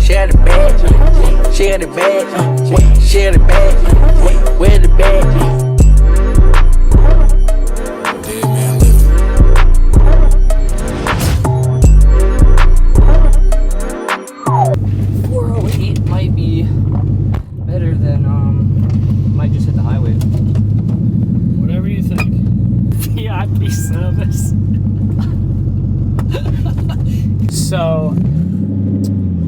Share the bag, share the bag, share the bag, where the bag? Might be better than might just hit the highway. Whatever you think. VIP service. So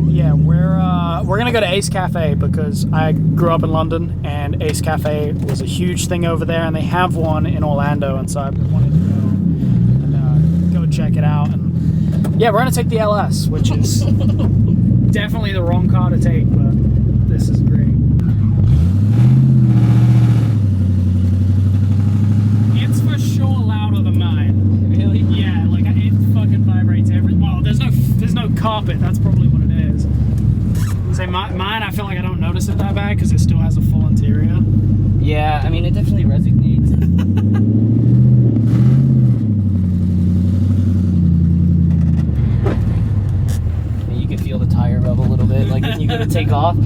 yeah, we're gonna go to Ace Cafe because I grew up in London and Ace Cafe was a huge thing over there, and they have one in Orlando, and so I wanted to go and go check it out. And yeah, we're gonna take the LS, which is definitely the wrong car to take, but this is great. It's for sure louder than mine. Really? Yeah, like it fucking vibrates every. Well, there's no carpet. That's probably what it is. So mine, I feel like I don't notice it that bad because it still has a full interior. Yeah, I mean it definitely resonates. You can feel the tire rub a little bit, like when you go to take off.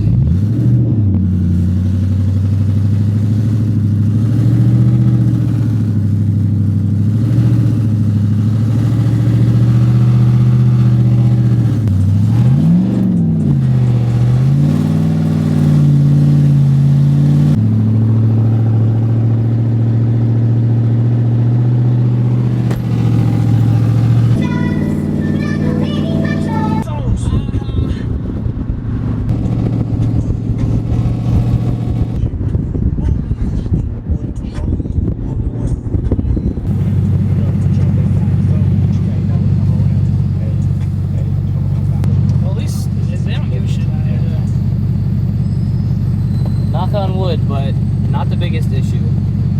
On wood, but not the biggest issue.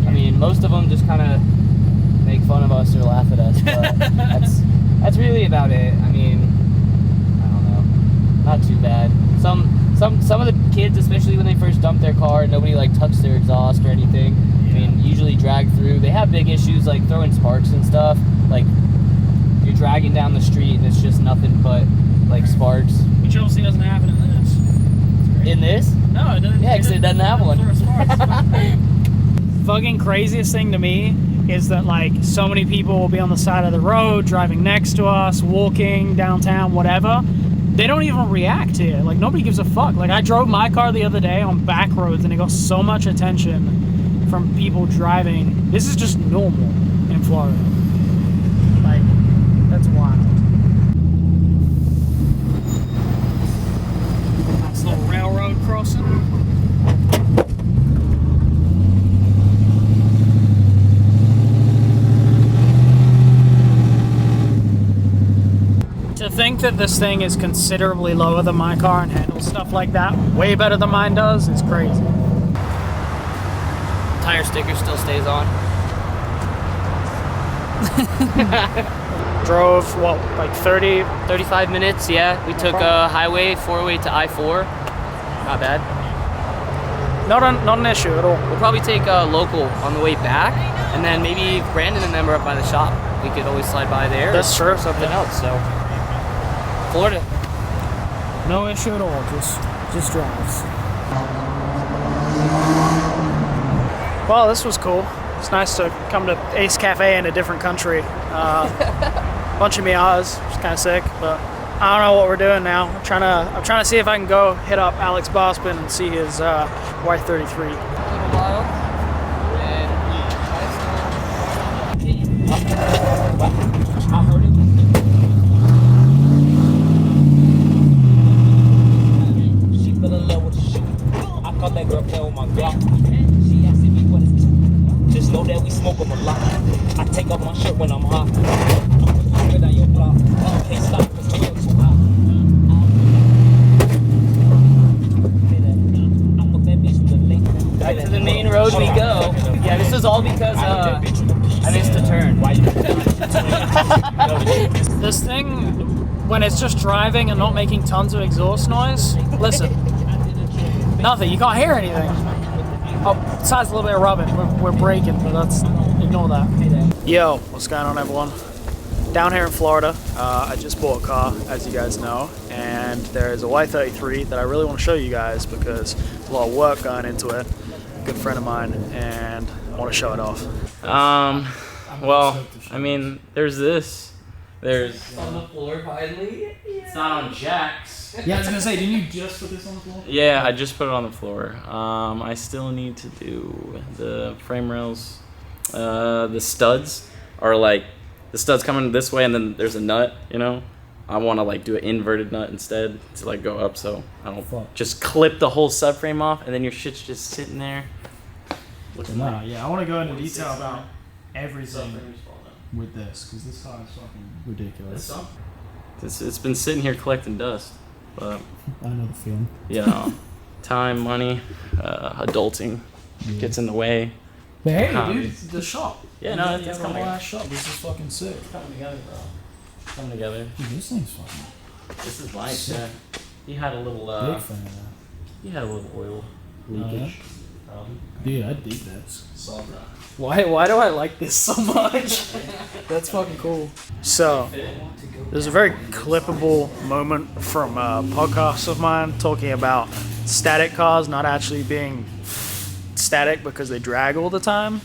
I mean, most of them just kind of make fun of us or laugh at us, but that's really about it. I mean, I don't know, not too bad. Some of the kids, especially when they first dump their car, nobody like touched their exhaust or anything. I mean, usually drag through. They have big issues like throwing sparks and stuff. Like you're dragging down the street and it's just nothing but like sparks. Which obviously doesn't happen in this. In this? No, it doesn't. Yeah, because it doesn't have one. Fucking craziest thing to me is that like so many people will be on the side of the road, driving next to us, walking downtown, whatever. They don't even react to it. Like nobody gives a fuck. Like I drove my car the other day on back roads and it got so much attention from people driving. This is just normal in Florida. Like, that's wild. Nice little railroad crossing. To think that this thing is considerably lower than my car and handles stuff like that way better than mine does is crazy. Tire sticker still stays on. Drove, what, like 35 minutes, yeah. We took a highway 408 to I-4. Not bad. Not an issue at all. We'll probably take a local on the way back, and then maybe Brandon and them are up by the shop. We could always slide by there. That's true. Something else, so. Florida. No issue at all, just drives. Well, this was cool. It's nice to come to Ace Cafe in a different country. Bunch of Miatas, which is kind of sick, but I don't know what we're doing now. I'm trying to see if I can go hit up Alex Barspin and see his Y33. That girl play with my Glock. She asking me what it's to. Just know that we smoke up a lot. I take off my shirt when I'm hot. I'm on your block. Can't stop cause we get too hot. Back to the main road we go. Yeah, this is all because I missed a turn. This thing, when it's just driving and not making tons of exhaust noise, listen. Nothing. You can't hear anything. Oh, besides a little bit of rubbing. We're braking, but ignore that. Yo, what's going on, everyone? down here in Florida. I just bought a car, as you guys know, and there's a Y33 that I really want to show you guys because there's a lot of work going into it. A good friend of mine, and I want to show it off. Well, I mean, there's this. There's on the floor finally. It's not on jacks. Yeah, I was gonna say, didn't you just put this on the floor? Yeah, I just put it on the floor. I still need to do the frame rails. The studs are like, the studs coming this way and then there's a nut, you know? I want to like do an inverted nut instead to like go up so I don't just clip the whole subframe off and then your shit's just sitting there. No, yeah, I want to go into detail about everything with this because this car is fucking ridiculous. It's been sitting here collecting dust, but I know the feeling. You know, time, money, adulting gets in the way. But hey, dude, the shop. Yeah, no, it's coming together. Shop. This is fucking sick. It's coming together, bro. It's coming together. Dude, this thing's fucking. This is nice. Yeah. He had a little. Big fan of that. He had a little oil leakage. Dude, I dig this. Solved that. Why do I like this so much? That's fucking cool. So, there's a very clippable moment from a podcast of mine talking about static cars not actually being static because they drag all the time.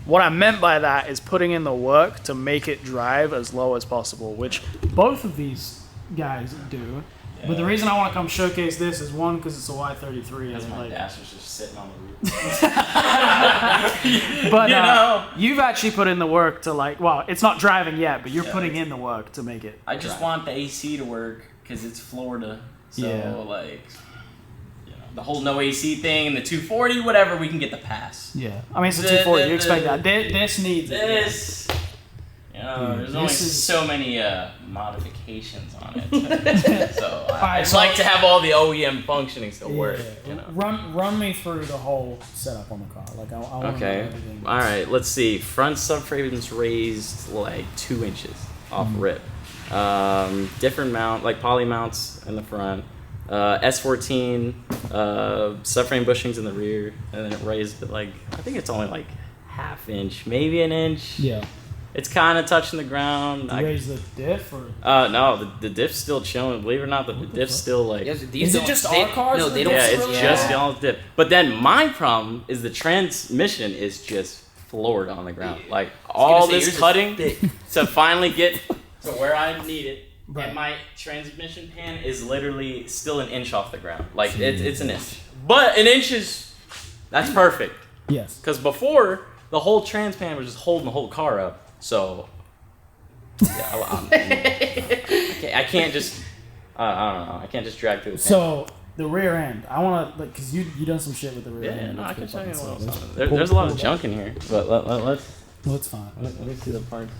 What I meant by that is putting in the work to make it drive as low as possible, which both of these guys do. Yeah. But the reason I want to come showcase this is one, because it's a Y33. Because my dash is just sitting on the roof. But you know, you've actually put in the work to like, well, it's not driving yet, but you're putting in the work to make it. I just want the AC to work because it's Florida. So like, you know, the whole no AC thing and the 240, whatever, we can get the pass. Yeah, I mean it's a 240. You expect that. This needs this. You know, there's only so many modifications on it. So I'd like to have all the OEM functioning still work. You know. Run me through the whole setup on the car. Like I want to know everything. All right, let's see. Front subframe is raised like 2 inches off rip. Different mount, like poly mounts in the front. S14 subframe bushings in the rear, and then it raised like, I think it's only like ½ inch, maybe an inch. Yeah. It's kind of touching the ground. Did you raise the diff or? No, the diff's still chilling. Believe it or not, the diff's still like. Is it just our cars? No, they don't. Yeah, it's just y'all's diff. But then my problem is the transmission is just floored on the ground. Like all this cutting to finally get to where I need it. Right. And my transmission pan is literally still an inch off the ground. Like it's an inch. But an inch is, that's perfect. Yes. Because before, the whole trans pan was just holding the whole car up. So, yeah, I can't just, I don't know, I can't just drag through the pan. So, the rear end, I want to, like, because you done some shit with the rear end. Yeah, no, I can show you what there's a lot of junk in here, but let's... Well, it's fine. Let me see the parts.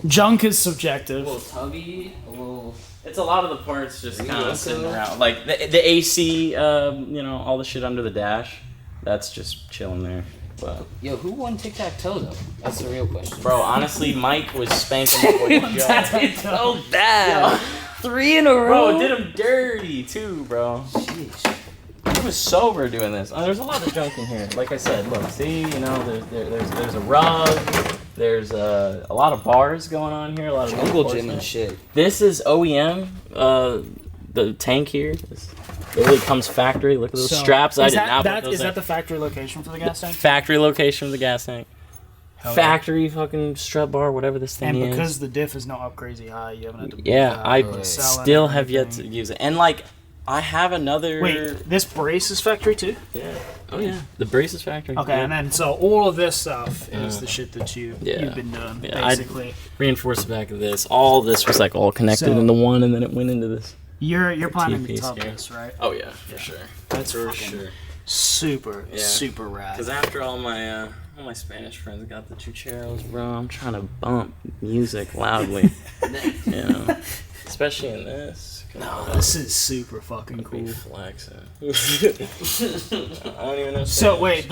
Junk is subjective. A little tubby, a little... It's a lot of the parts just kind of sitting around. Like, the AC, you know, all the shit under the dash, that's just chilling there. But, yo, who won tic-tac-toe though? That's the real question. Bro, honestly, Mike was spanking the boy Joe. So bad. 3 in a row. Bro, it did him dirty too, bro. Jeez. He was sober doing this. There's a lot of junk in here. Like I said, look, see, you know, there's a rug. There's a lot of bars going on here. A lot of jungle gym and shit. This is OEM. The tank here. It really comes factory. Look at those straps. I did not put those. Is that the factory location for the gas tank? Factory location of the gas tank. Factory fucking strut bar, whatever this thing is. And because the diff is not up crazy high, you haven't had to. Yeah, I still have yet to use it. And like, I have another. Wait, this brace is factory too? Yeah. Oh yeah. The brace is factory. Okay, and then so all of this stuff is the shit that you've been doing, basically. I reinforced the back of this. All this was like all connected into one, and then it went into this. You're planning to tub this, right? Oh yeah, for sure. That's for sure. Super rad. Because after all my Spanish friends got the chucheros, bro, I'm trying to bump music loudly. You know, especially in this. No, this is super fucking cool. Flexing. I don't even know. So wait,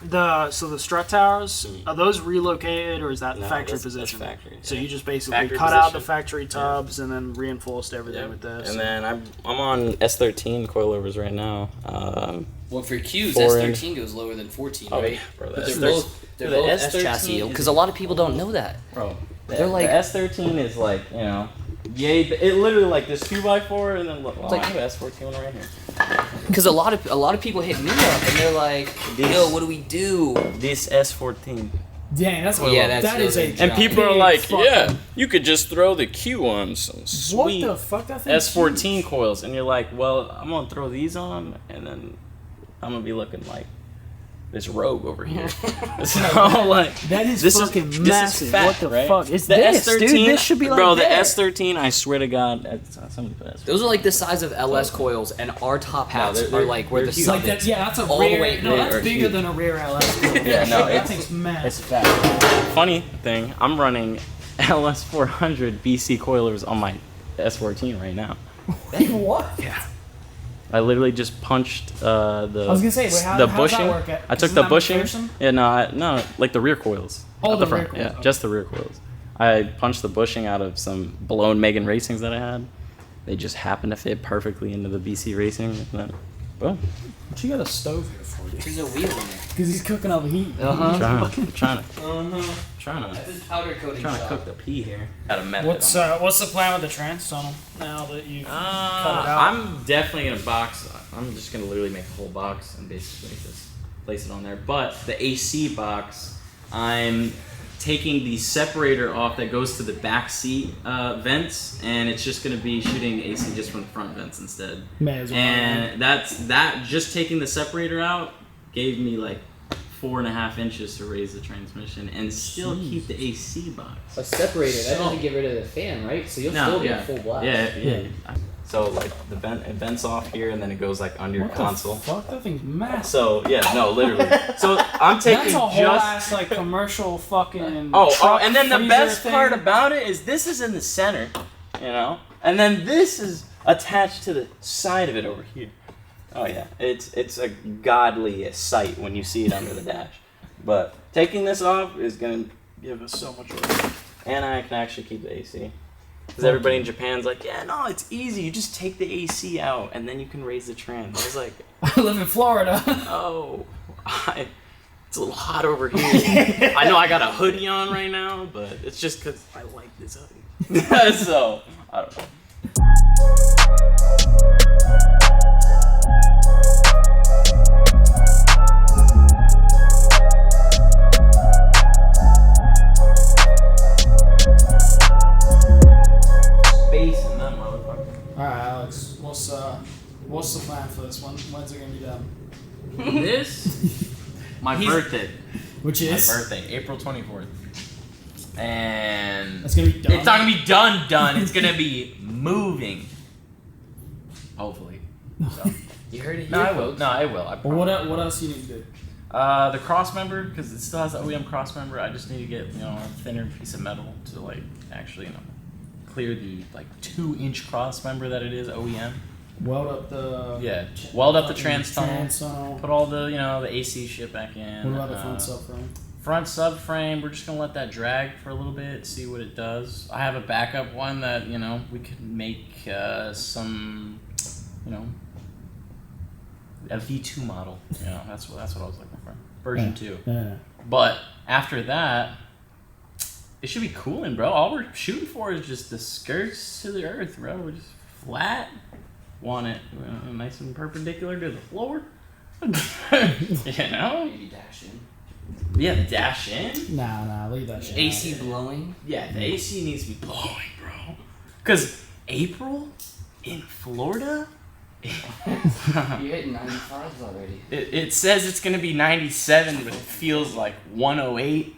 the strut towers, are those relocated or is that factory position? That's factory. So you just basically cut out the factory tubs and then reinforced everything with this. And then I'm on S13 coilovers right now. Well, for Qs, S13 goes lower than 14. Oh right? yeah, bro. But they're both S chassis because a lot of people don't know that. Bro, They're like the S13 is like, you know, yay. It literally like this 2x4 and then look, like- I have an S14 right here. because a lot of people hit me up and they're like, yo, what do we do? This S14. Dang, that's Yeah, that is a. And people are big like, fucking- yeah, you could just throw the Q on some sweet What the fuck? That thing S14 coils, and you're like, well, I'm gonna throw these on, and then I'm gonna be looking like this rogue over here. So like, That is this fucking this massive. fat, What the right? fuck? It's the this, S13, dude. This should be like bro. this. The S13, I swear to God, somebody put S13. Those are like the size of LS coils, and our top hats they're- are like where they're the huge. sub Like that, is. yeah, that's a All the rear. way- No, they that's are bigger huge. than a rear LS. Yeah, no, that it's thing's mad. it's fat. Funny thing, I'm running LS400 BC coilers on my S14 right now. What? Yeah. I literally just punched the I was gonna say, wait, how the does bushing. that work? I took Isn't the that bushing. McPherson? Yeah, no, like the rear coils. Oh, Not the front. rear coils, Yeah, okay. just the rear coils. I punched the bushing out of some blown Megan Racings that I had. They just happened to fit perfectly into the BC Racing. And then, boom. What you got a stove here for, dude? There's a wheel in there. Because he's cooking up heat. I'm trying to That's his powder coating trying to shop. cook the pea here. Got a method. What's the plan with the trans tunnel now that you've cut it out? I'm definitely gonna box. I'm just gonna literally make a whole box and basically just place it on there. But the AC box, I'm taking the separator off that goes to the back seat vents, and it's just gonna be shooting AC just from the front vents instead. May as well. And that just taking the separator out gave me like 4.5 inches to raise the transmission and still keep the AC box. A separator, that So- doesn't get rid of the fan, right? So you'll No, still yeah. get full blast. Yeah. So like it vents off here and then it goes like under your What console. the fuck? That thing's massive. So yeah, no, literally. So I'm taking That's a whole just. ass like commercial fucking. Oh, truck and then the freezer best thing. part about it is this is in the center, you know, and then this is attached to the side of it over here. Oh yeah, it's a godly sight when you see it under the dash. But taking this off is gonna give us so much work, and I can actually keep the AC. Because everybody in Japan's like, yeah, no, it's easy. You just take the AC out, and then you can raise the trans. I was like, I live in Florida. oh, it's a little hot over here. I know I got a hoodie on right now, but it's just because I like this hoodie. So, I don't know. Space in that motherfucker. All right, Alex. What's the plan for this one? When's it gonna be done? This, my birthday. Which My is birthday, April 24th. And it's gonna be done. it's not gonna be done. It's gonna be moving. Hopefully. So. You heard it No, here, I will. folks. No, I will. I But what else you need to do? The cross member, because it still has the OEM cross member. I just need to get a thinner piece of metal to like actually clear the like 2-inch cross member that it is OEM. Weld up the Weld up the trans tunnel. tunnel. Put all the the AC shit back in. What about the front subframe? Front subframe, we're just gonna let that drag for a little bit, see what it does. I have a backup one that we could make some a V2 model. That's what I was looking for. Version 2. Yeah. But after that, it should be cooling, bro. All we're shooting for is just the skirts to the earth, bro. We're just flat. Want it nice and perpendicular to the floor. Maybe dash in. Yeah, the dash in. Nah, leave that shit. AC blowing. Yeah, the AC needs to be blowing, bro. Because April in Florida, You're hitting 95s already. it says it's going to be 97, but it feels like 108,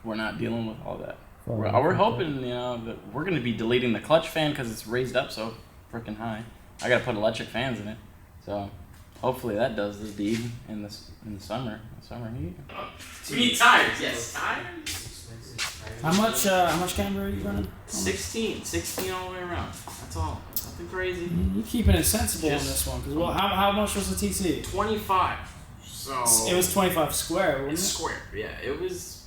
We're not dealing with all that. We're hoping, that we're going to be deleting the clutch fan because it's raised up so freaking high. I got to put electric fans in it. So hopefully that does the deed in the summer. Summer heat. We need tires. Yes, tires. How much camber are you running? 16 all the way around. That's all. Nothing crazy. You're keeping it sensible Just- on this one, because how much was the TC? 25. So It was 25 square, wasn't it's it? square. Yeah, it was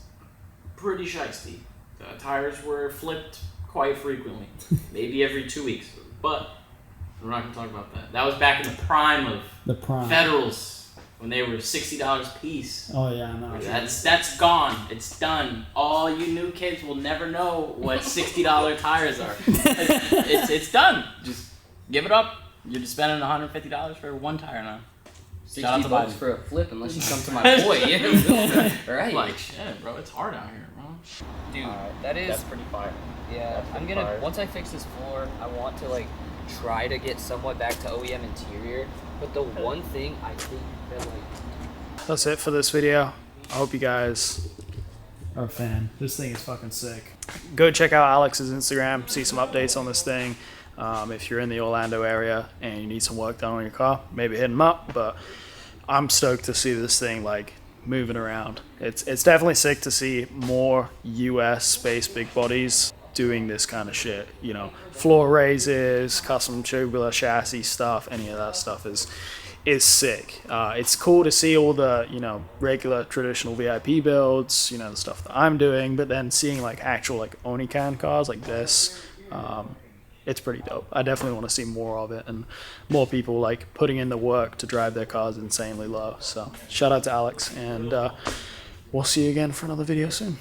pretty shiesty. The tires were flipped quite frequently, maybe every 2 weeks. But we're not gonna talk about that. That was back in the prime of The prime. Federal's when they were $60 a piece. Oh yeah, no. That's gone. It's done. All you new kids will never know what $60 tires are. It's done. Just give it up. You're just spending $150 for one tire now. $60 for a flip, unless you come to my boy. Yeah. Right. Like shit, bro. It's hard out here, bro. Dude, that is That's pretty fire. Yeah, I'm gonna once I fix this floor, I want to like try to get somewhat back to OEM interior. But the one thing I think that like That's it for this video. I hope you guys are a fan. This thing is fucking sick. Go check out Alex's Instagram, see some updates on this thing. If you're in the Orlando area and you need some work done on your car, maybe hit him up. But I'm stoked to see this thing like moving around. It's definitely sick to see more US space big bodies doing this kind of shit. You know, floor raises, custom tubular chassis stuff, any of that stuff is sick. It's cool to see all the, you know, regular traditional VIP builds, you know, the stuff that I'm doing, but then seeing like actual like Onikyan cars like this, it's pretty dope. I definitely want to see more of it and more people like putting in the work to drive their cars insanely low. So shout out to Alex, and we'll see you again for another video soon.